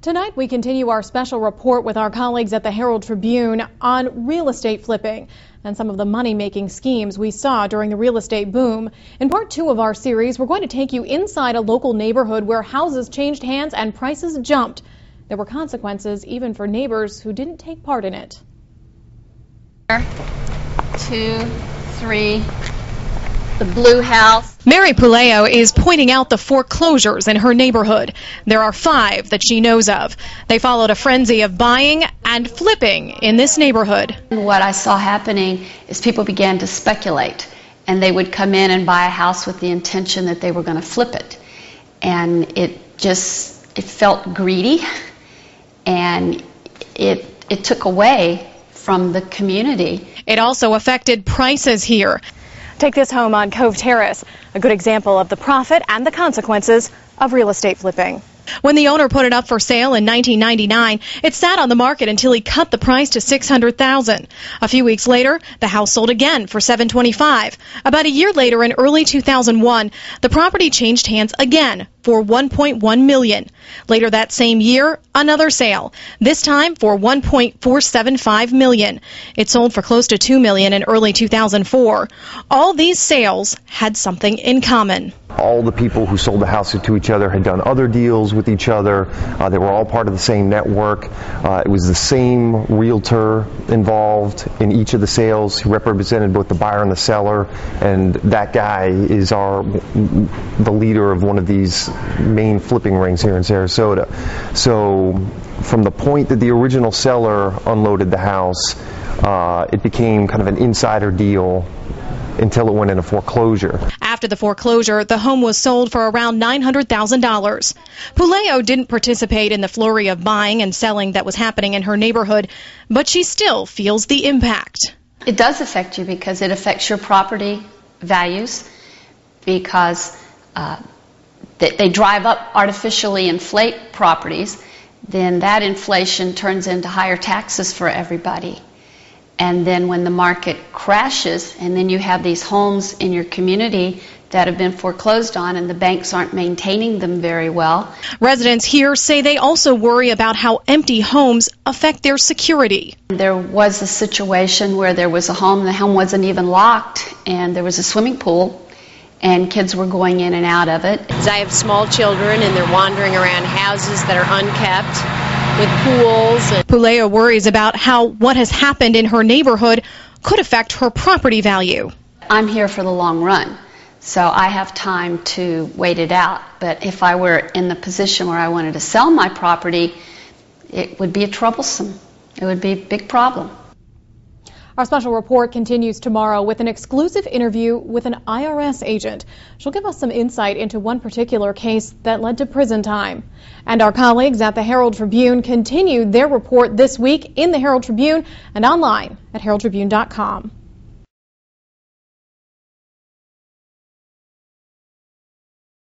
Tonight, we continue our special report with our colleagues at the Herald-Tribune on real estate flipping and some of the money-making schemes we saw during the real estate boom. In part 2 of our series, we're going to take you inside a local neighborhood where houses changed hands and prices jumped. There were consequences even for neighbors who didn't take part in it. 2, 3, the blue house. Mary Puleo is pointing out the foreclosures in her neighborhood. There are 5 that she knows of. They followed a frenzy of buying and flipping in this neighborhood. What I saw happening is people began to speculate, and they would come in and buy a house with the intention that they were going to flip it. And it felt greedy, and it took away from the community. It also affected prices here. Take this home on Cove Terrace, a good example of the profit and the consequences of real estate flipping. When the owner put it up for sale in 1999, it sat on the market until he cut the price to $600,000. A few weeks later, the house sold again for $725,000. About a year later, in early 2001, the property changed hands again for $1.1 million. Later that same year, another sale, this time for $1.475 million. It sold for close to $2 million in early 2004. All these sales had something in common. All the people who sold the house to each other had done other deals with each other. They were all part of the same network. It was the same realtor involved in each of the sales. He represented both the buyer and the seller, and that guy is the leader of one of these main flipping rings here in Sarasota. So from the point that the original seller unloaded the house, it became kind of an insider deal until it went into foreclosure. After the foreclosure, the home was sold for around $900,000. Puleo didn't participate in the flurry of buying and selling that was happening in her neighborhood, but she still feels the impact. It does affect you because it affects your property values, because they drive up, artificially inflate properties. Then that inflation turns into higher taxes for everybody. And then when the market crashes, and then you have these homes in your community that have been foreclosed on and the banks aren't maintaining them very well. Residents here say they also worry about how empty homes affect their security. There was a situation where there was a home, the home wasn't even locked, and there was a swimming pool, and kids were going in and out of it. I have small children, and they're wandering around houses that are unkept with pools. Puleo worries about how what has happened in her neighborhood could affect her property value. I'm here for the long run, so I have time to wait it out. But if I were in the position where I wanted to sell my property, it would be troublesome. It would be a big problem. Our special report continues tomorrow with an exclusive interview with an IRS agent. She'll give us some insight into one particular case that led to prison time. And our colleagues at the Herald-Tribune continued their report this week in the Herald-Tribune and online at heraldtribune.com.